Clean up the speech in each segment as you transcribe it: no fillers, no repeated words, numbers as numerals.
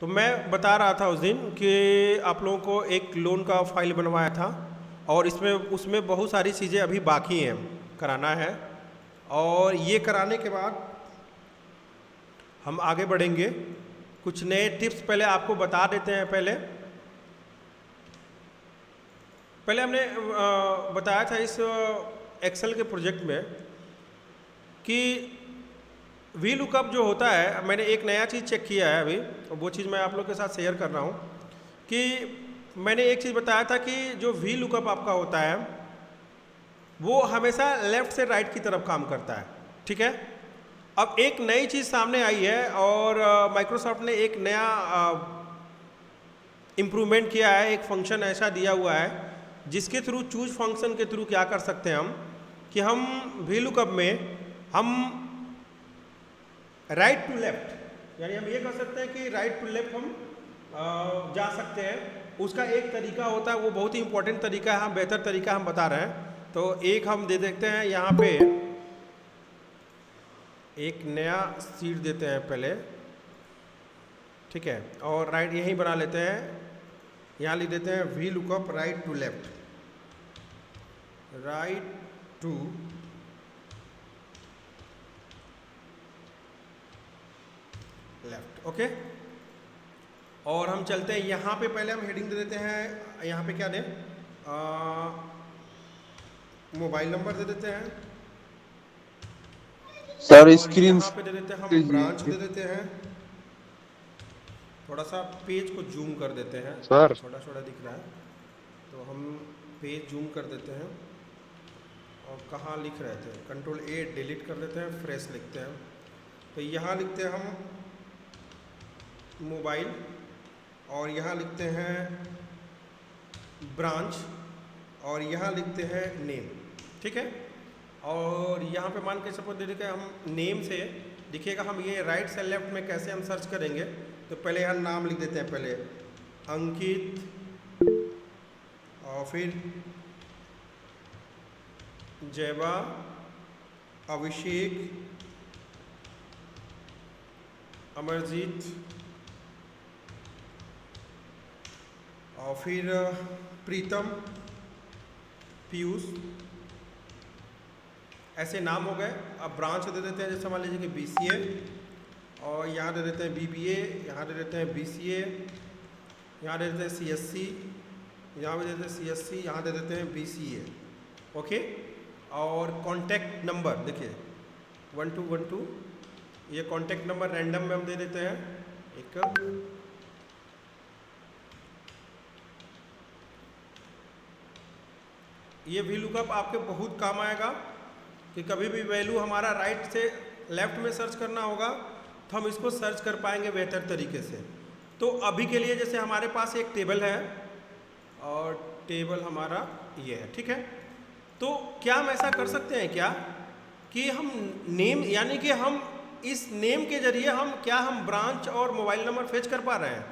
तो मैं बता रहा था उस दिन कि आप लोगों को एक लोन का फाइल बनवाया था और इसमें उसमें बहुत सारी चीज़ें अभी बाकी हैं कराना है। और ये कराने के बाद हम आगे बढ़ेंगे। कुछ नए टिप्स पहले आपको बता देते हैं। पहले हमने बताया था इस एक्सेल के प्रोजेक्ट में कि वी लुकअप जो होता है, मैंने एक नया चीज़ चेक किया है अभी, वो चीज़ मैं आप लोग के साथ शेयर कर रहा हूँ कि मैंने एक चीज़ बताया था कि जो वी लुकअप आपका होता है वो हमेशा लेफ़्ट से राइट की तरफ काम करता है। ठीक है। अब एक नई चीज़ सामने आई है और माइक्रोसॉफ्ट ने एक नया इम्प्रूवमेंट किया है। एक फंक्शन ऐसा दिया हुआ है जिसके थ्रू चूज फंक्शन के थ्रू क्या कर सकते हैं हम कि हम वी लुकअप में हम राइट टू लेफ्ट, यानी हम ये कर सकते हैं कि राइट टू लेफ्ट हम जा सकते हैं। उसका एक तरीका होता है, वो बहुत ही इंपॉर्टेंट तरीका है, हम बेहतर तरीका हम बता रहे हैं। तो एक हम दे देखते हैं यहाँ पे, एक नया सीट देते हैं पहले। ठीक है। और राइट यहीं बना लेते हैं, यहाँ लिख देते हैं V lookup right to left, right to left. Okay. और हम चलते हैं यहाँ पे, पहले हम हेडिंग दे देते हैं, यहाँ पे क्या दें, मोबाइल नंबर दे देते हैं सर और स्क्रीन यहाँ पे दे देते हैं हम ब्रांच कीजिए दे देते हैं। थोड़ा सा पेज को जूम कर देते हैं, सर। छोटा छोटा दिख रहा है तो हम पेज जूम कर देते हैं। और कहाँ लिख रहे थे, कंट्रोल A डिलीट कर देते हैं, फ्रेश लिखते हैं। तो यहाँ लिखते हैं हम मोबाइल और यहाँ लिखते हैं ब्रांच और यहाँ लिखते हैं नेम। ठीक है। और यहाँ पे मान के सपोज दे देते हैं हम नेम से दिखेगा, हम ये राइट से लेफ्ट में कैसे हम सर्च करेंगे। तो पहले यहाँ नाम लिख देते हैं, पहले अंकित और फिर जयबा, अभिषेक, अमरजीत और फिर प्रीतम, पीयूष, ऐसे नाम हो गए। अब ब्रांच दे देते हैं, जैसे मान लीजिए कि BCA और यहाँ दे देते हैं BBA, यहाँ दे देते हैं BCA, यहाँ दे देते हैं CSC, यहाँ भी दे देते हैं CSC, यहाँ दे देते हैं BCA। ओके। और कॉन्टैक्ट नंबर देखिए 1212, ये कॉन्टैक्ट नंबर रैंडम में हम दे देते हैं एक। ये वी लुकअप आपके बहुत काम आएगा कि कभी भी वैल्यू हमारा राइट से लेफ्ट में सर्च करना होगा तो हम इसको सर्च कर पाएंगे बेहतर तरीके से। तो अभी के लिए जैसे हमारे पास एक टेबल है और टेबल हमारा ये है। ठीक है। तो क्या हम ऐसा कर सकते हैं क्या कि हम नेम, यानी कि हम इस नेम के जरिए हम ब्रांच और मोबाइल नंबर फेच कर पा रहे हैं।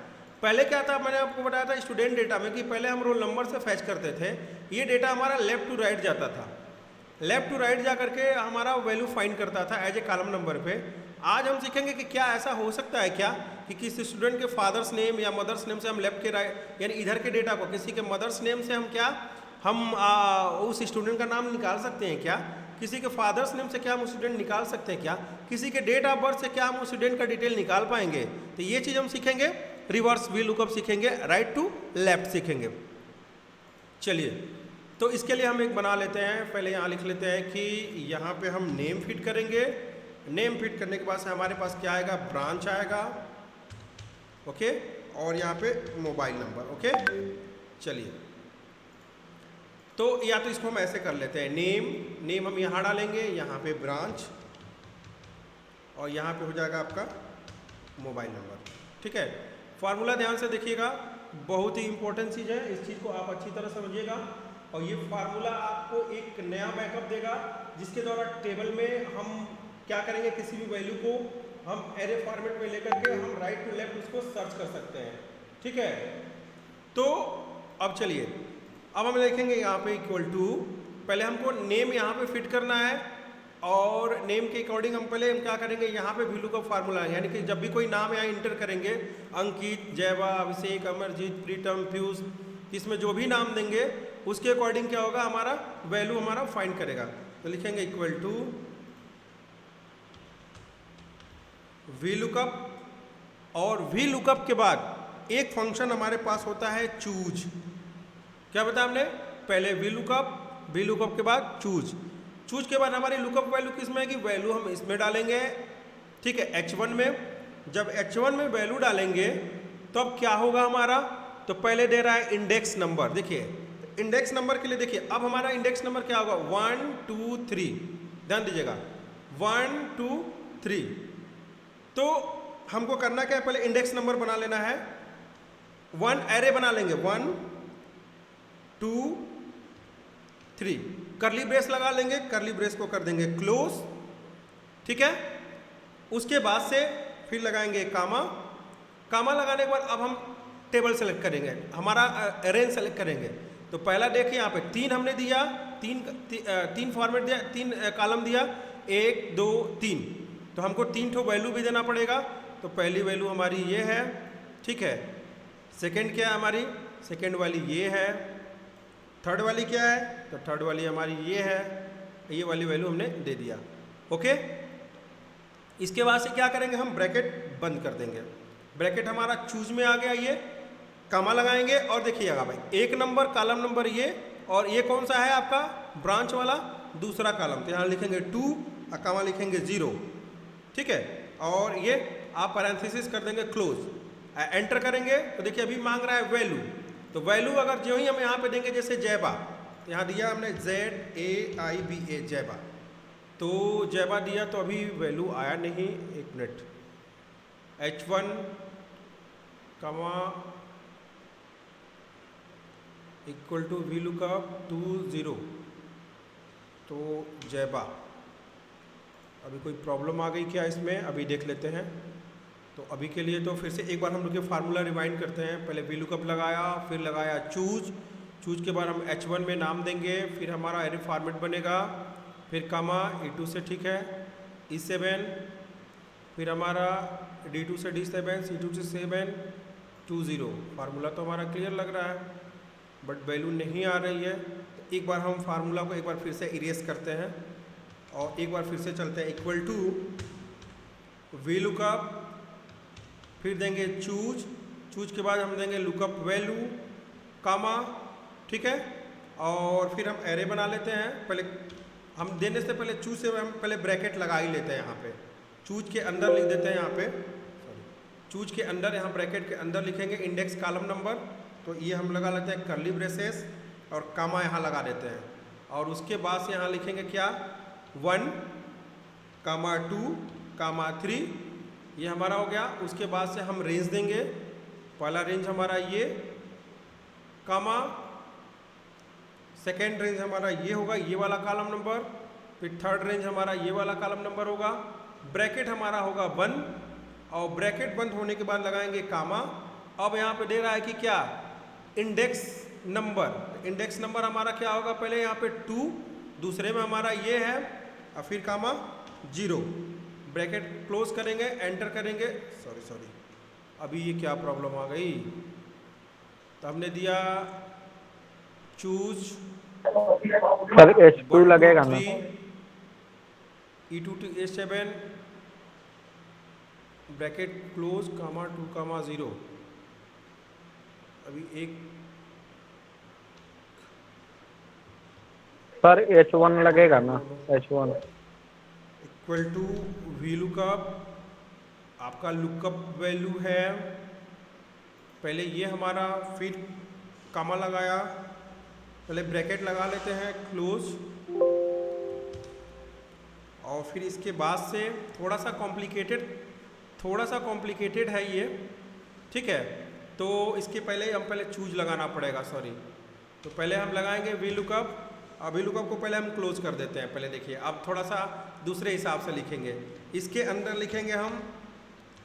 पहले क्या था, मैंने आपको बताया था स्टूडेंट डेटा में कि पहले हम रोल नंबर से फैच करते थे। ये डेटा हमारा लेफ्ट टू राइट जाता था, लेफ्ट टू राइट जा करके हमारा वैल्यू फाइंड करता था एज ए कॉलम नंबर पे। आज हम सीखेंगे कि क्या ऐसा हो सकता है क्या कि किसी स्टूडेंट के फादर्स नेम या मदर्स नेम से हम लेफ्ट के राइट, यानी इधर के डेटा को किसी के मदर्स नेम से हम उस स्टूडेंट का नाम निकाल सकते हैं क्या, किसी के फादर्स नेम से क्या हम स्टूडेंट निकाल सकते हैं क्या, किसी के डेट ऑफ बर्थ से क्या हम उस स्टूडेंट का डिटेल निकाल पाएंगे। तो ये चीज़ हम सीखेंगे, रिवर्स वी लुकअप सीखेंगे, राइट टू लेफ्ट सीखेंगे। चलिए, तो इसके लिए हम एक बना लेते हैं। पहले यहाँ लिख लेते हैं कि यहाँ पे हम नेम फिट करेंगे। नेम फिट करने के बाद से हमारे पास क्या आएगा, ब्रांच आएगा। ओके। और यहाँ पे मोबाइल नंबर। ओके। चलिए, तो या तो इसको हम ऐसे कर लेते हैं, नेम हम यहाँ डालेंगे, यहाँ पे ब्रांच और यहाँ पे हो जाएगा आपका मोबाइल नंबर। ठीक है। फार्मूला ध्यान से देखिएगा, बहुत ही इंपॉर्टेंट चीज़ है, इस चीज़ को आप अच्छी तरह समझिएगा। और ये फार्मूला आपको एक नया बैकअप देगा जिसके द्वारा टेबल में हम क्या करेंगे, किसी भी वैल्यू को हम एरे फॉर्मेट में लेकर के हम राइट टू लेफ्ट उसको सर्च कर सकते हैं। ठीक है। तो अब चलिए, अब हम लिखेंगे यहाँ पे इक्वल टू, पहले हमको नेम यहाँ पे फिट करना है और नेम के अकॉर्डिंग हम क्या करेंगे, यहाँ पे वी लुकअप फार्मूला है, यानी कि जब भी कोई नाम यहाँ इंटर करेंगे, अंकित, जयवा, अभिषेक, अमरजीत, प्रीतम, पीयूष, इसमें जो भी नाम देंगे उसके अकॉर्डिंग क्या होगा, हमारा वैल्यू हमारा फाइंड करेगा। तो लिखेंगे इक्वल टू वी लुकअप, और वी लुकअप के बाद एक फंक्शन हमारे पास होता है चूज। क्या बताया हमने, पहले वी लुकअप के बाद चूज के बाद हमारी लुकअप वैल्यू किस में है कि वैल्यू हम इसमें डालेंगे, ठीक है, H1 में। जब H1 में वैल्यू डालेंगे तो अब क्या होगा हमारा, तो पहले दे रहा है इंडेक्स नंबर। देखिए इंडेक्स नंबर के लिए देखिए अब हमारा इंडेक्स नंबर क्या होगा, 1 2 3, ध्यान दीजिएगा 1 2 3। तो हमको करना क्या है, पहले इंडेक्स नंबर बना लेना है, 1 एरे बना लेंगे, 1 2 3, करली ब्रेस लगा लेंगे, करली ब्रेस को कर देंगे क्लोज, ठीक है। उसके बाद से फिर लगाएंगे कामा, कामा लगाने के बाद अब हम टेबल सेलेक्ट करेंगे, हमारा अरेंज सेलेक्ट करेंगे। तो पहला देखिए यहाँ पे 3 हमने दिया, तीन फॉर्मेट दिया, 3 कॉलम दिया, 1 2 3, तो हमको 3 ठो वैल्यू भी देना पड़ेगा। तो पहली वैल्यू हमारी ये है, ठीक है। सेकंड क्या है हमारी, सेकंड वाली ये है। थर्ड वाली क्या है, तो थर्ड वाली हमारी ये है, ये वाली वैल्यू हमने दे दिया, ओके। इसके बाद से क्या करेंगे, हम ब्रैकेट बंद कर देंगे, ब्रैकेट हमारा चूज में आ गया, ये कामा लगाएंगे और देखिएगा भाई 1 नंबर कॉलम नंबर ये, और ये कौन सा है आपका ब्रांच वाला दूसरा कॉलम, तो यहाँ लिखेंगे 2 और कामा लिखेंगे 0, ठीक है। और ये आप पैरेंथेसिस कर देंगे क्लोज, एंटर करेंगे तो देखिए अभी मांग रहा है वैल्यू। तो वैल्यू अगर जो ही हम यहाँ पे देंगे, जैसे जैबा, तो यहाँ दिया हमने ZAIBA जैबा, तो जैबा दिया तो अभी वैल्यू आया नहीं, एक मिनट, H1 कमा इक्वल टू वी लुकअप 2 0, तो जैबा, अभी कोई प्रॉब्लम आ गई क्या इसमें, अभी देख लेते हैं। तो अभी के लिए तो फिर से एक बार हम लोग के फार्मूला रिवाइंड करते हैं, पहले वी लुकअप लगाया, फिर लगाया चूज के बाद हम H1 में नाम देंगे, फिर हमारा एरे फॉर्मेट बनेगा, फिर कामा E2 से, ठीक है, E7, फिर हमारा D2 से D7, C2 से 7 2 0। फार्मूला तो हमारा क्लियर लग रहा है, बट वैल्यू नहीं आ रही है। तो एक बार हम फार्मूला को एक बार फिर से इरेज करते हैं और एक बार फिर से चलते हैं, इक्वल टू वी लुकअप, फिर देंगे चूज के बाद हम देंगे लुकअप वैल्यू, कामा, ठीक है। और फिर हम एरे बना लेते हैं, पहले हम देने से पहले चूज से हम पहले ब्रैकेट लगा ही लेते हैं, यहाँ पे चूज के अंदर लिख देते हैं, यहाँ पे चूज के अंदर, यहाँ ब्रैकेट के अंदर लिखेंगे इंडेक्स कॉलम नंबर, तो ये हम लगा लेते हैं कर्ली ब्रेसेस और कामा यहाँ लगा देते हैं। और उसके बाद से यहाँ लिखेंगे क्या, 1 कामा 2 कामा 3, ये हमारा हो गया। उसके बाद से हम रेंज देंगे, पहला रेंज हमारा ये, कामा, सेकेंड रेंज हमारा ये होगा, ये वाला कॉलम नंबर, फिर थर्ड रेंज हमारा ये वाला कॉलम नंबर होगा, ब्रैकेट हमारा होगा 1, और ब्रैकेट बंद होने के बाद लगाएंगे कामा। अब यहाँ पे दे रहा है कि क्या, इंडेक्स नंबर, इंडेक्स नंबर हमारा क्या होगा, पहले यहाँ पे 2, दूसरे में हमारा ये है, और फिर कामा 0, ब्रैकेट क्लोज करेंगे, एंटर करेंगे, सॉरी अभी ये क्या प्रॉब्लम आ गई, तो हमने दिया चूज सर H2 लगेगा ना, E2 to A7, bracket close, comma 2 comma 0, अभी एक सर H1 लगेगा ना, H1 equal to V lookup, आपका लुकअप वैल्यू है, पहले ये हमारा, फिर कामा लगाया, पहले ब्रैकेट लगा लेते हैं क्लोज, और फिर इसके बाद से थोड़ा सा कॉम्प्लिकेटेड है ये, ठीक है। तो इसके पहले हम चूज लगाना पड़ेगा, सॉरी, तो पहले हम लगाएंगे वी लुकअप, अब वी लुकअप को पहले हम क्लोज कर देते हैं, पहले देखिए अब थोड़ा सा दूसरे हिसाब से लिखेंगे, इसके अंदर लिखेंगे हम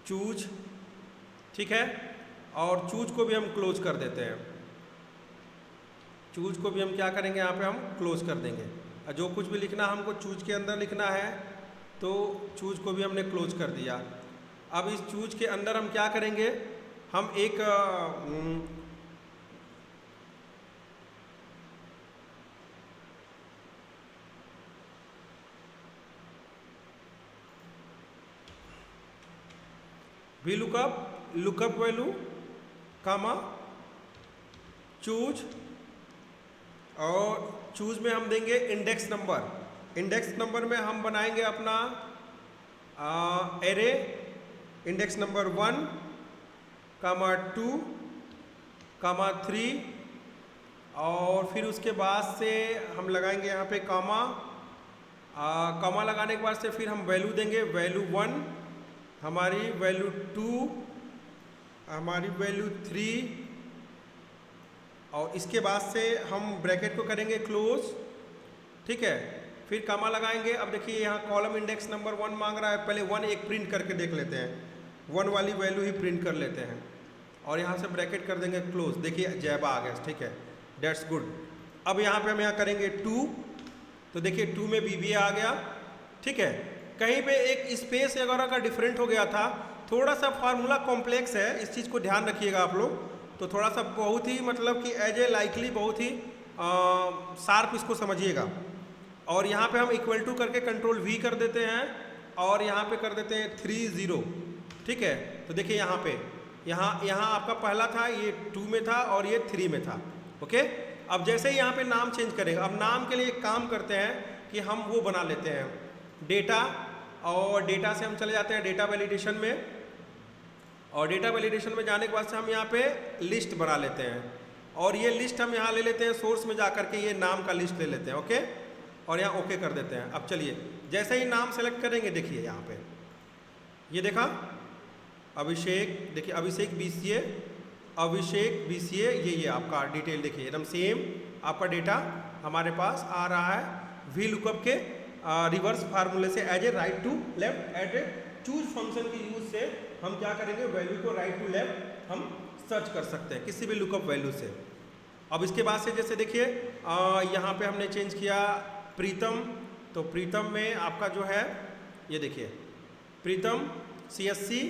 चूज, ठीक है, और चूज को भी हम क्लोज कर देते हैं, चूज को भी हम क्या करेंगे, यहाँ पे हम क्लोज कर देंगे। जो कुछ भी लिखना हमको चूज के अंदर लिखना है, तो चूज को भी हमने क्लोज कर दिया। अब इस चूज के अंदर हम क्या करेंगे, हम एक वी लुकअप वैल्यू कामा चूज, और चूज में हम देंगे इंडेक्स नंबर। इंडेक्स नंबर में हम बनाएंगे अपना एरे इंडेक्स नंबर 1 कामा 2 कामा 3, और फिर उसके बाद से हम लगाएंगे यहाँ पे कामा। कामा लगाने के बाद से फिर हम वैल्यू देंगे, वैल्यू 1, हमारी वैल्यू 2, हमारी वैल्यू 3, और इसके बाद से हम ब्रैकेट को करेंगे क्लोज, ठीक है। फिर कामा लगाएंगे। अब देखिए यहाँ कॉलम इंडेक्स नंबर 1 मांग रहा है, पहले 1 एक प्रिंट करके देख लेते हैं, 1 वाली वैल्यू ही प्रिंट कर लेते हैं, और यहाँ से ब्रैकेट कर देंगे क्लोज। देखिए जैबा आ गया, ठीक है, डेट्स गुड। अब यहाँ पे हम यहाँ करेंगे 2, तो देखिए 2 में BBA आ गया, ठीक है। कहीं पे एक स्पेस वगैरह का डिफरेंट हो गया था, थोड़ा सा फार्मूला कॉम्प्लेक्स है, इस चीज़ को ध्यान रखिएगा आप लोग। तो थोड़ा सा बहुत ही मतलब कि एज ए लाइकली बहुत ही शार्प इसको समझिएगा। और यहाँ पे हम इक्वल टू करके कंट्रोल V कर देते हैं, और यहाँ पे कर देते हैं 3 0, ठीक है। तो देखिए यहाँ पे यहाँ आपका पहला था, ये 2 में था और ये 3 में था, ओके। अब जैसे ही यहाँ पे नाम चेंज करेगा, अब नाम के लिए एक काम करते हैं कि हम वो बना लेते हैं डेटा, और डेटा से हम चले जाते हैं डेटा वैलिडेशन में, और डेटा वैलिडेशन में जाने के बाद से हम यहाँ पे लिस्ट बना लेते हैं, और ये लिस्ट हम यहाँ ले लेते हैं सोर्स में जा करके, ये नाम का लिस्ट ले लेते हैं, ओके, और यहाँ ओके कर देते हैं। अब चलिए जैसे ही नाम सेलेक्ट करेंगे, देखिए यहाँ पे ये देखा अभिषेक, देखिए अभिषेक BCA, अभिषेक BCA, ये आपका डिटेल देखिए एकदम सेम आपका डेटा हमारे पास आ रहा है। वी लुकअप के रिवर्स फार्मूले से as a right to left at a choose function के यूज से हम क्या करेंगे, वैल्यू को राइट टू लेफ्ट हम सर्च कर सकते हैं किसी भी लुकअप वैल्यू से। अब इसके बाद से जैसे देखिए यहाँ पे हमने चेंज किया प्रीतम, तो प्रीतम में आपका जो है ये देखिए प्रीतम CSC,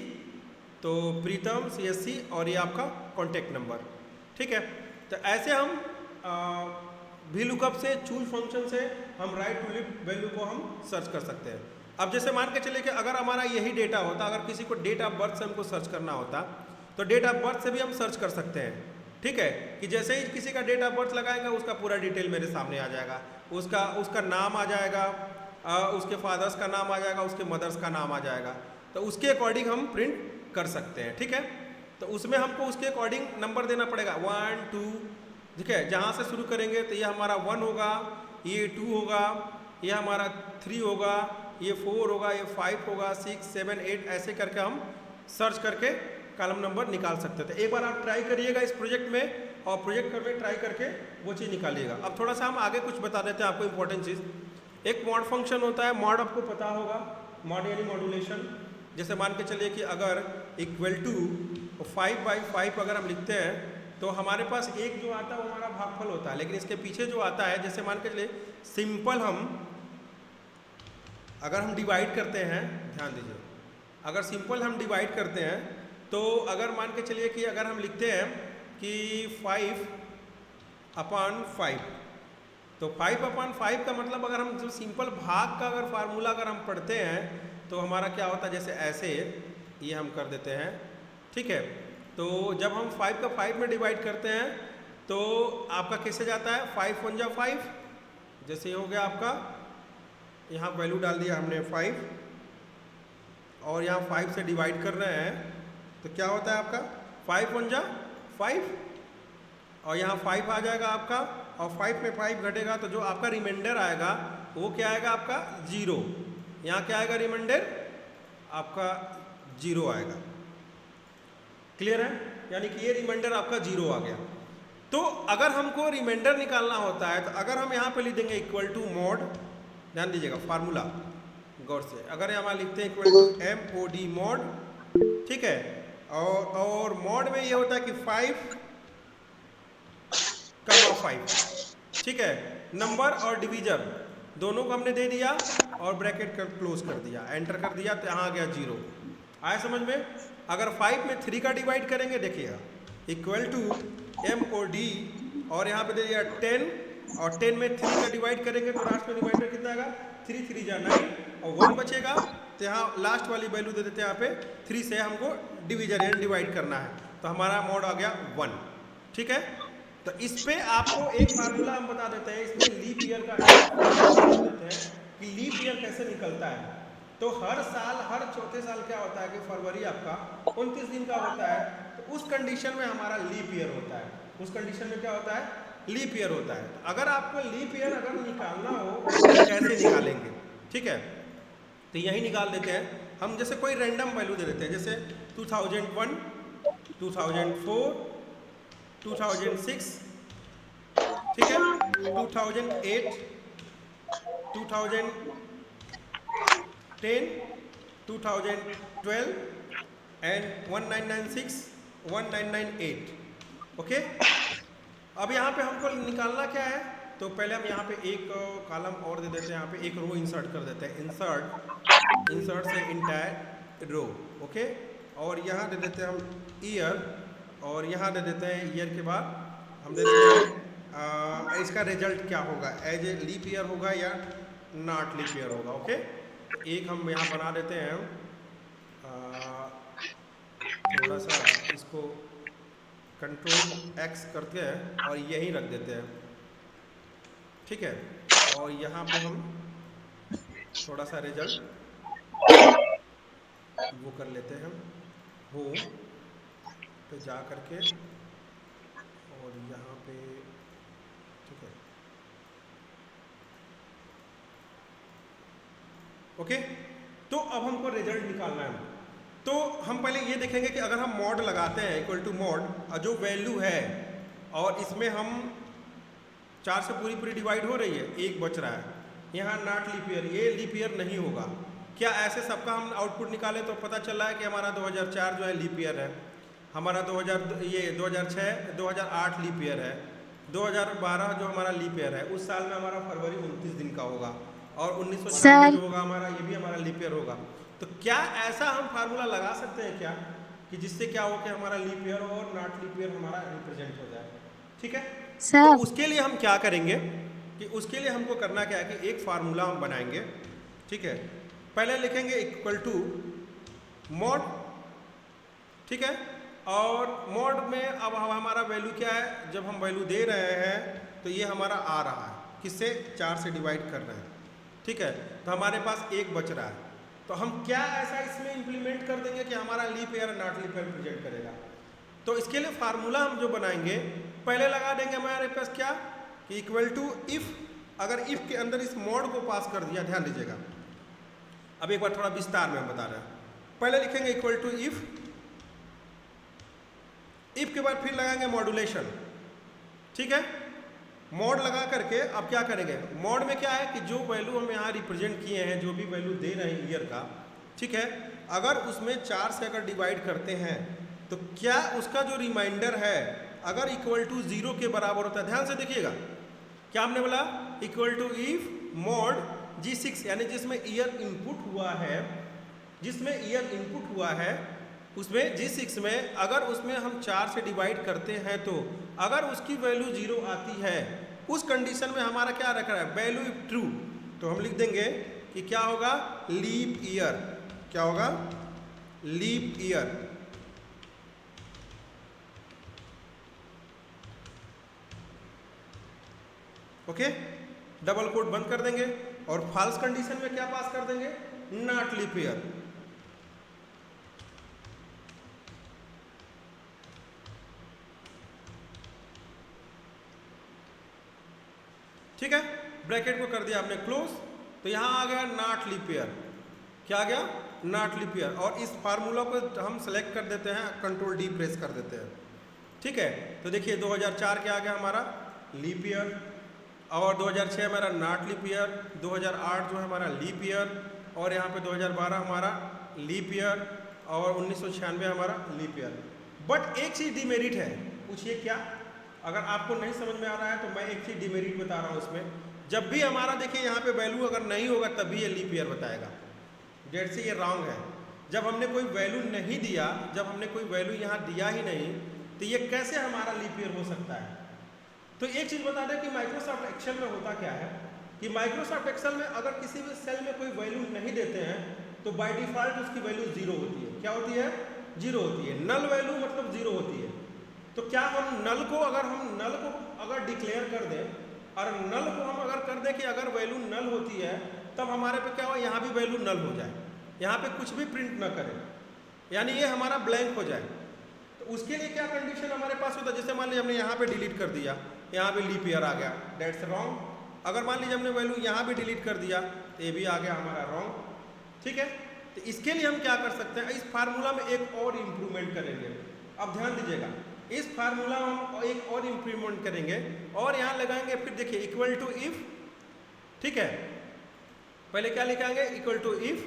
तो प्रीतम CSC, और ये आपका कॉन्टेक्ट नंबर, ठीक है। तो ऐसे हम वी लुकअप से चूज फंक्शन से हम राइट टू लेफ्ट वैल्यू को हम सर्च कर सकते हैं। अब जैसे मान के चलिए कि अगर हमारा यही डेटा होता, अगर किसी को डेट ऑफ बर्थ से हमको सर्च करना होता, तो डेट ऑफ बर्थ से भी हम सर्च कर सकते हैं, ठीक है। कि जैसे ही किसी का डेट ऑफ बर्थ लगाएगा, उसका पूरा डिटेल मेरे सामने आ जाएगा, उसका नाम आ जाएगा, उसके फादर्स का नाम आ जाएगा, उसके मदर्स का नाम आ जाएगा, तो उसके अकॉर्डिंग हम प्रिंट कर सकते हैं, ठीक है। तो उसमें हमको उसके अकॉर्डिंग नंबर देना पड़ेगा 1 2, ठीक है। जहाँ से शुरू करेंगे तो ये हमारा 1 होगा, ये 2 होगा, ये हमारा 3 होगा, ये 4 होगा, ये 5 होगा, 6 7 8, ऐसे करके हम सर्च करके कॉलम नंबर निकाल सकते थे। एक बार आप ट्राई करिएगा इस प्रोजेक्ट में, और प्रोजेक्ट करके ट्राई करके वो चीज़ निकालिएगा। अब थोड़ा सा हम आगे कुछ बता देते हैं आपको इंपॉर्टेंट चीज़। एक मॉड फंक्शन होता है, मॉड आपको पता होगा, मॉड यानी मॉड्यूलेशन। जैसे मान के चलिए कि अगर इक्वल टू 5/5 अगर हम लिखते हैं, तो हमारे पास एक जो आता है वो हमारा भागफल होता है, लेकिन इसके पीछे जो आता है, जैसे मान के चलिए सिंपल हम अगर हम डिवाइड करते हैं, ध्यान दीजिए, अगर सिंपल हम डिवाइड करते हैं, तो अगर मान के चलिए कि अगर हम लिखते हैं कि 5/5, तो 5/5 का मतलब अगर हम जो सिंपल भाग का अगर फार्मूला अगर हम पढ़ते हैं, तो हमारा क्या होता है, जैसे ऐसे ये हम कर देते हैं, ठीक है। तो जब हम 5 का 5 में डिवाइड करते हैं, तो आपका कैसे जाता है, 5 1 जा 5, जैसे ये हो गया आपका, यहाँ वैल्यू डाल दिया हमने 5, और यहाँ 5 से डिवाइड कर रहे हैं, तो क्या होता है आपका 5 1 जा 5, और यहाँ 5 आ जाएगा आपका, और 5 में 5 घटेगा, तो जो आपका रिमाइंडर आएगा वो क्या आएगा आपका 0। यहाँ क्या आएगा रिमाइंडर आपका 0 आएगा, क्लियर है। यानी कि ये रिमाइंडर आपका 0 आ गया। तो अगर हमको रिमाइंडर निकालना होता है, तो अगर हम यहाँ पे लिख देंगे इक्वल टू मॉड, ध्यान दीजिएगा फार्मूला गौर से, अगर यहाँ लिखते हैं इक्वल टू MOD मॉड, ठीक है। और मॉड में ये होता है कि 5/5, ठीक है, नंबर और डिवीजर, दोनों को हमने दे दिया और ब्रैकेट कर क्लोज कर दिया, एंटर कर दिया, तो यहाँ आ गया 0। आया समझ में? अगर 5 में 3 का डिवाइड करेंगे, देखिएगा इक्वल टू m और d, और यहाँ पे दे दिया 10, और 10 में 3 का डिवाइड करेंगे तो लास्ट में डिवाइडर कितना आएगा, 3 3 जा 9, और 1 बचेगा, तो यहाँ लास्ट वाली वैल्यू दे देते हैं, यहाँ पे 3 से हमको डिवीजन यानी डिवाइड करना है, तो हमारा मोड आ गया 1। ठीक है, तो इस पे आपको एक फार्मूला हम बता देते हैं, इसमें लीप ईयर का बता देते हैं कि लीप ईयर कैसे निकलता है। तो हर साल, हर चौथे साल क्या होता है कि फरवरी आपका 29 दिन का होता है, तो उस कंडीशन में हमारा लीप ईयर होता है। उस कंडीशन में क्या होता है, लीप ईयर होता है। अगर आपको लीप ईयर अगर निकालना हो तो कैसे निकालेंगे? ठीक है, तो यही निकाल देते हैं हम। जैसे कोई रैंडम वैल्यू दे देते हैं, जैसे 2001, 2004, 2006, ठीक है, 2008, 2010, 2012 एंड 1996, 1998। ओके, अब यहाँ पे हमको निकालना क्या है, तो पहले हम यहाँ पे एक कॉलम और दे देते हैं, यहाँ पे एक रो इंसर्ट कर देते हैं, इंसर्ट से इंटायर रो। ओके, और यहाँ दे देते हैं हम ईयर, और यहाँ दे देते हैं ईयर के बाद हम दे देते हैं इसका रिजल्ट क्या होगा, एज ए लीप ईयर होगा या नॉट लीप ईयर होगा। ओके, तो एक हम यहाँ बना देते हैं, थोड़ा सा इसको कंट्रोल X करते हैं और यहीं रख देते हैं। ठीक है, और यहाँ पे हम थोड़ा सा रिजल्ट वो कर लेते हैं, होम पे जा करके, और यहाँ पे ठीक है। ओके, तो अब हमको रिजल्ट निकालना है। तो हम पहले ये देखेंगे कि अगर हम मॉड लगाते हैं इक्वल टू मॉड, जो वैल्यू है और इसमें हम 4 से पूरी डिवाइड हो रही है, 1 बच रहा है, यहाँ नॉट लीप ईयर, ये लीप ईयर नहीं होगा। क्या ऐसे सबका हम आउटपुट निकाले तो पता चल रहा है कि हमारा 2004 जो है लीप ईयर है, हमारा 2006, 2008 लीप ईयर है, 2012 जो हमारा लीप ईयर है, उस साल में हमारा फरवरी 29 दिन का होगा, और 1996 जो होगा हमारा, ये भी हमारा लीप ईयर होगा। तो क्या ऐसा हम फार्मूला लगा सकते हैं क्या कि जिससे क्या हो कि हमारा लीप ईयर और नॉट लीप ईयर हमारा रिप्रेजेंट हो जाए? ठीक है, तो उसके लिए हम क्या करेंगे कि उसके लिए हमको करना क्या है कि एक फार्मूला हम बनाएंगे। ठीक है, पहले लिखेंगे इक्वल टू मॉड, ठीक है, और मॉड में अब हमारा वैल्यू क्या है, जब हम वैल्यू दे रहे हैं तो ये हमारा आ रहा है, किससे, 4 से डिवाइड कर रहे हैं। ठीक है, तो हमारे पास 1 बच रहा है, तो हम क्या ऐसा इसमें इंप्लीमेंट कर देंगे कि हमारा leap year not leap year present करेगा। तो इसके लिए फार्मूला हम जो बनाएंगे, पहले लगा देंगे हमारे पास क्या कि इक्वल टू इफ, अगर इफ के अंदर इस मॉड को पास कर दिया, ध्यान दीजिएगा, अब एक बार थोड़ा विस्तार में हम बता रहे हैं। पहले लिखेंगे इक्वल टू इफ के बाद फिर लगाएंगे मॉड्यूलेशन। ठीक है, मॉड लगा करके अब क्या करेंगे, मॉड में क्या है कि जो वैल्यू हम यहाँ रिप्रेजेंट किए हैं, जो भी वैल्यू दे रहे हैं ईयर का, ठीक है, अगर उसमें 4 से अगर डिवाइड करते हैं तो क्या उसका जो रिमाइंडर है अगर इक्वल टू 0 के बराबर होता है, ध्यान से देखिएगा, क्या हमने बोला, equal to if mod G6, यानी जिसमें ईयर इनपुट हुआ है, जिसमें ईयर इनपुट हुआ है उसमें G6 में अगर उसमें हम 4 से डिवाइड करते हैं तो अगर उसकी वैल्यू 0 आती है, उस कंडीशन में हमारा क्या रख रहा है, वैल्यू इफ ट्रू, तो हम लिख देंगे कि क्या होगा, लीप ईयर। क्या होगा, leap year. Okay, double quote बंद कर देंगे, और फॉल्स कंडीशन में क्या पास कर देंगे, नॉट लीप ईयर। ठीक है, ब्रैकेट को कर दिया आपने क्लोज, तो यहां आ गया नॉट लीप ईयर। क्या आ गया, नॉट लीप ईयर, और इस फार्मूला को हम सेलेक्ट कर देते हैं, कंट्रोल डी प्रेस कर देते हैं। ठीक है, तो देखिए 2004 क्या आ गया हमारा लीप ईयर, और 2006 हमारा नॉट लीप ईयर, 2008 जो है हमारा लीप ईयर, और यहाँ पे 2012 हमारा लीप ईयर, और 1996 हमारा लीप ईयर। बट एक चीज़ डिमेरिट है, पूछिए क्या, अगर आपको नहीं समझ में आ रहा है तो मैं एक चीज़ डिमेरिट बता रहा हूँ इसमें, जब भी हमारा देखिए यहाँ पे वैल्यू अगर नहीं होगा तभी ये लीप ईयर बताएगा, डेट से ये रॉन्ग है। जब हमने कोई वैल्यू नहीं दिया, जब हमने कोई वैल्यू यहाँ दिया ही नहीं, तो ये कैसे हमारा लीप ईयर हो सकता है। तो एक चीज़ बता दें कि माइक्रोसॉफ्ट एक्सेल में होता क्या है कि माइक्रोसॉफ्ट एक्सेल में अगर किसी भी सेल में कोई वैल्यू नहीं देते हैं तो बाय डिफ़ॉल्ट उसकी वैल्यू जीरो होती है। क्या होती है? जीरो होती है। नल वैल्यू मतलब जीरो होती है। तो क्या हम नल को अगर डिक्लेयर कर दें और नल को हम अगर कर दें कि अगर वैल्यू नल होती है तब हमारे पे क्या हो, यहाँ भी वैल्यू नल हो जाए, यहाँ पे कुछ भी प्रिंट ना करें, यानी ये हमारा ब्लैंक हो जाए। तो उसके लिए क्या कंडीशन हमारे पास होता है, जैसे मान लीजिए हमने यहाँ पे डिलीट कर दिया, यहाँ पे लीप ईयर आ गया, डेट्स रॉन्ग। अगर मान लीजिए हमने वैल्यू यहाँ भी डिलीट कर दिया तो ये भी आ गया हमारा रॉन्ग, ठीक है। तो इसके लिए हम क्या कर सकते हैं, इस फार्मूला में एक और इम्प्रूवमेंट करेंगे। अब ध्यान दीजिएगा, इस फार्मूला में हम एक और इम्प्रूवमेंट करेंगे और यहाँ लगाएंगे, फिर देखिए इक्वल टू इफ, ठीक है। पहले क्या लिखाएंगे, इक्वल टू इफ,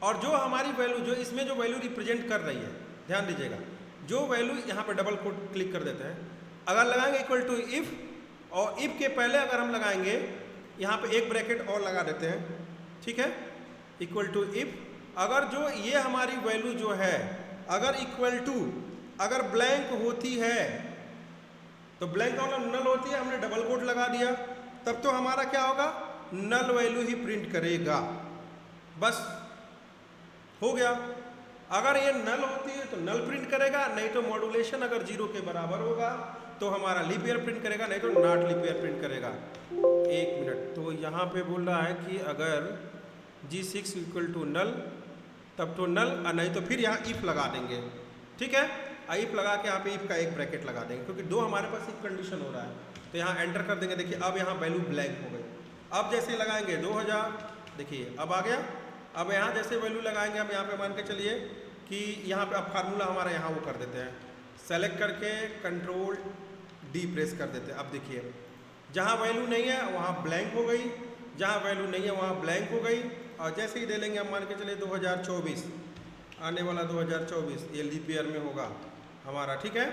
और जो हमारी वैल्यू, जो इसमें जो वैल्यू रिप्रेजेंट कर रही है, ध्यान दीजिएगा, जो वैल्यू यहाँ पे डबल कोट क्लिक कर देते हैं, अगर लगाएंगे इक्वल टू इफ, और इफ के पहले अगर हम लगाएंगे यहाँ पे एक ब्रैकेट और लगा देते हैं, ठीक है, इक्वल टू इफ, अगर जो ये हमारी वैल्यू जो है अगर इक्वल टू अगर ब्लैंक होती है तो ब्लैंक का मतलब नल होती है, हमने डबल कोट लगा दिया, तब तो हमारा क्या होगा, नल वैल्यू ही प्रिंट करेगा, बस हो गया। अगर ये नल होती है तो नल प्रिंट करेगा, नहीं तो मॉड्यूलेशन अगर जीरो के बराबर होगा तो हमारा लीप ईयर प्रिंट करेगा, नहीं तो नॉट लीप ईयर प्रिंट करेगा। एक मिनट, तो यहाँ पे बोल रहा है कि अगर G6 इक्वल टू नल तब तो नल, और नहीं तो फिर यहाँ इफ लगा देंगे, ठीक है। इफ लगा के यहाँ पे इफ का एक ब्रैकेट लगा देंगे, क्योंकि दो हमारे पास एक कंडीशन हो रहा है, तो यहाँ एंटर कर देंगे। देखिए अब यहाँ वैल्यू ब्लैंक हो गई। अब जैसे लगाएंगे 2000, देखिए अब आ गया। अब यहाँ जैसे वैल्यू लगाएंगे हम यहाँ पे मान के चलिए कि यहाँ पे अब फार्मूला हमारा यहाँ वो कर देते हैं, सेलेक्ट करके कंट्रोल डी प्रेस कर देते हैं। अब देखिए जहाँ वैल्यू नहीं है वहाँ ब्लैंक हो गई, जहाँ वैल्यू नहीं है वहाँ ब्लैंक हो गई। और जैसे ही दे लेंगे हम मान के चलिए 2024, आने वाला 2024 ये लीप ईयर में होगा हमारा, ठीक है।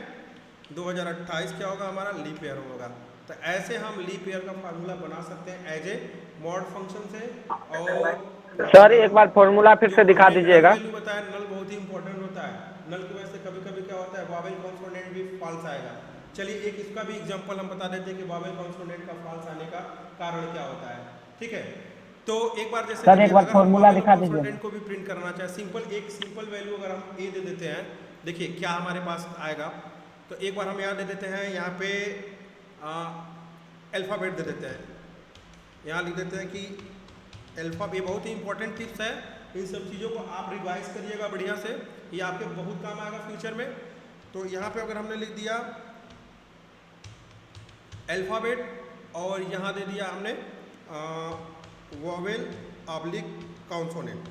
2028 क्या होगा हमारा, लीप ईयर होगा। तो ऐसे हम लीप ईयर का फार्मूला बना सकते हैं एज ए मॉड फंक्शन से। और सर एक बार फॉर्मूला फिर से दिखा दीजिएगा। वैल्यू बताया, नल बहुत ही इंपॉर्टेंट होता है। नल की वजह से कभी कभी क्या होता है, वॉवेल कॉन्सोनेंट भी फॉल्स आएगा। चलिए एक इसका भी एग्जांपल हम बता देते हैं कि वॉवेल कॉन्सोनेंट का फॉल्स आने का कारण क्या होता है, ठीक है। तो एक बार जैसे सर एक बार फॉर्मूला दिखा दीजिए। कॉन्सोनेंट को भी प्रिंट करना चाहे, एक सिंपल वैल्यू अगर हम ए दे देते हैं, देखिए क्या हमारे पास आएगा। तो एक बार हम यहाँ दे देते हैं, यहाँ पे अल्फ़ाबेट दे देते हैं, यहाँ लिख देते हैं कि अल्फ़ा। ये बहुत ही इंपॉर्टेंट टिप्स है, इन सब चीज़ों को आप रिवाइज करिएगा बढ़िया से, ये आपके बहुत काम आएगा फ्यूचर में। तो यहाँ पे अगर हमने लिख दिया अल्फ़ाबेट और यहाँ दे दिया हमने वॉवेल ऑब्लिक कॉन्सोनेंट।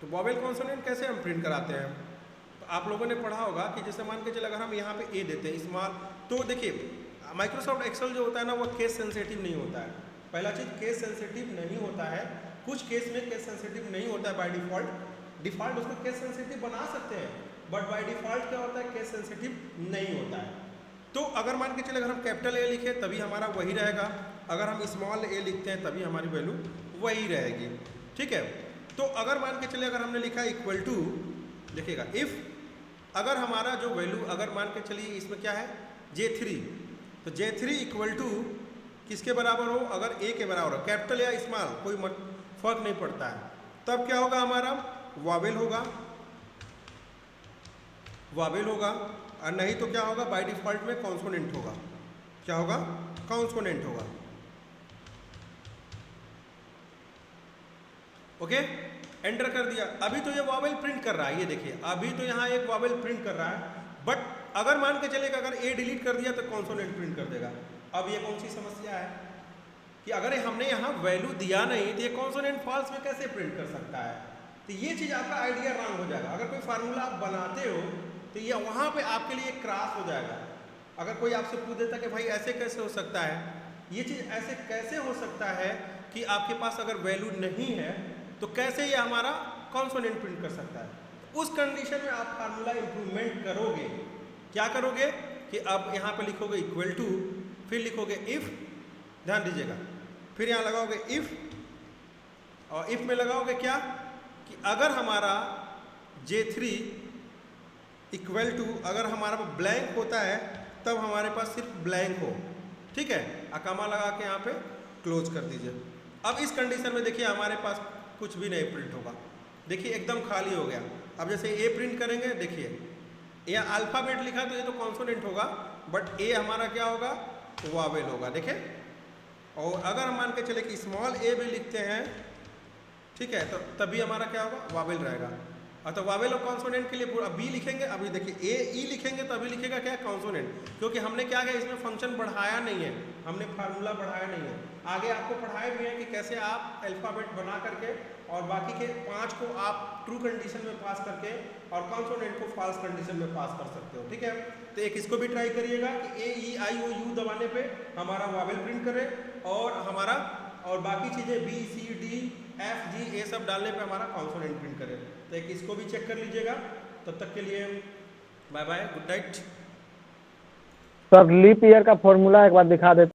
तो वॉवेल कॉन्सोनेंट कैसे हम प्रिंट कराते हैं, तो आप लोगों ने पढ़ा होगा कि जैसे मान के चले अगर हम यहाँ पे ए देते हैं स्मॉल, तो देखिए माइक्रोसॉफ्ट एक्सेल जो होता है ना वो केस सेंसिटिव नहीं होता है। पहला चीज़ केस सेंसिटिव नहीं होता है, कुछ केस में केस सेंसिटिव नहीं होता है बाय डिफ़ॉल्ट उसको केस सेंसिटिव बना सकते हैं, बट बाय डिफ़ॉल्ट क्या होता है, केस सेंसिटिव नहीं होता है। तो अगर मान के चले अगर हम कैपिटल ए लिखें तभी हमारा वही रहेगा, अगर हम स्मॉल ए लिखते हैं तभी हमारी वैल्यू वही रहेगी, ठीक है। तो अगर मान के चले अगर हमने लिखा इक्वल टू, देखिएगा इफ़, अगर हमारा जो वैल्यू अगर मान के चलिए इसमें क्या है J3, तो J3 इक्वल टू किसके बराबर हो, अगर ए के बराबर हो, कैपिटल या स्मॉल कोई फर्क नहीं पड़ता है, तब क्या होगा हमारा वॉवेल होगा, और नहीं तो क्या होगा बाय डिफ़ॉल्ट में कॉन्सोनेंट होगा। क्या होगा, कॉन्सोनेंट होगा, ओके। एंटर कर दिया, अभी तो ये वॉवेल प्रिंट कर रहा है, ये देखिए अभी तो यहाँ एक वॉवेल प्रिंट कर रहा है, बट अगर मान के चलेगा अगर ए डिलीट कर दिया तो कॉन्सोनेंट प्रिंट कर देगा। अब ये कौन सी समस्या है कि अगर हमने यहाँ वैल्यू दिया नहीं तो ये कॉन्सोनेंट फॉल्स में कैसे प्रिंट कर सकता है। तो ये चीज़ आपका आइडिया रॉन्ग हो जाएगा। अगर कोई फार्मूला आप बनाते हो तो ये वहाँ पे आपके लिए क्रॉस हो जाएगा। अगर कोई आपसे पूछ देता कि भाई ऐसे कैसे हो सकता है, ये चीज़ ऐसे कैसे हो सकता है कि आपके पास अगर वैल्यू नहीं है तो कैसे ये हमारा कॉन्सोनेंट प्रिंट कर सकता है। उस कंडीशन में आप फार्मूला इम्प्रूवमेंट करोगे, क्या करोगे कि अब यहाँ पे लिखोगे इक्वल टू, फिर लिखोगे इफ़, ध्यान दीजिएगा, फिर यहाँ लगाओगे इफ़, और इफ़ में लगाओगे क्या कि अगर हमारा J3 इक्वल टू, अगर हमारा ब्लैंक होता है तब हमारे पास सिर्फ ब्लैंक हो, ठीक है, अकामा लगा के यहाँ पे क्लोज कर दीजिए। अब इस कंडीशन में देखिए हमारे पास कुछ भी नहीं प्रिंट होगा, देखिए एकदम खाली हो गया। अब जैसे ए प्रिंट करेंगे, देखिए यहाँ अल्फ़ाबेट लिखा तो ये तो कॉन्सोनेंट होगा, बट ए हमारा क्या होगा, वावेल होगा, देखिए। और अगर हम मान के चले कि स्मॉल ए भी लिखते हैं, ठीक है, तो तभी हमारा क्या होगा, वावेल रहेगा। तो वावेल और कॉन्सोनेंट के लिए पूरा बी लिखेंगे, अभी देखिए ए ई लिखेंगे तो अभी लिखेगा क्या, कॉन्सोनेंट, क्योंकि हमने क्या किया इसमें फंक्शन बढ़ाया नहीं है, हमने फार्मूला बढ़ाया नहीं है। आगे आपको पढ़ाए भी हैं कि कैसे आप अल्फ़ाबेट बना करके और बाकी के 5 को आप ट्रू कंडीशन में पास करके और कॉन्सोनेंट को फॉल्स कंडीशन में पास कर सकते हो, ठीक है। तो एक इसको भी ट्राई करिएगा कि ए ई आई ओ यू दबाने पे हमारा वावेल प्रिंट करे, और हमारा और बाकी चीज़ें B C D F G ये सब डालने पे हमारा कॉन्सोनेंट प्रिंट करे। तो एक इसको भी चेक कर लीजिएगा। तब तक के लिए bye bye, good night. Sir leap year का फॉर्मूला एक बार दिखा देते।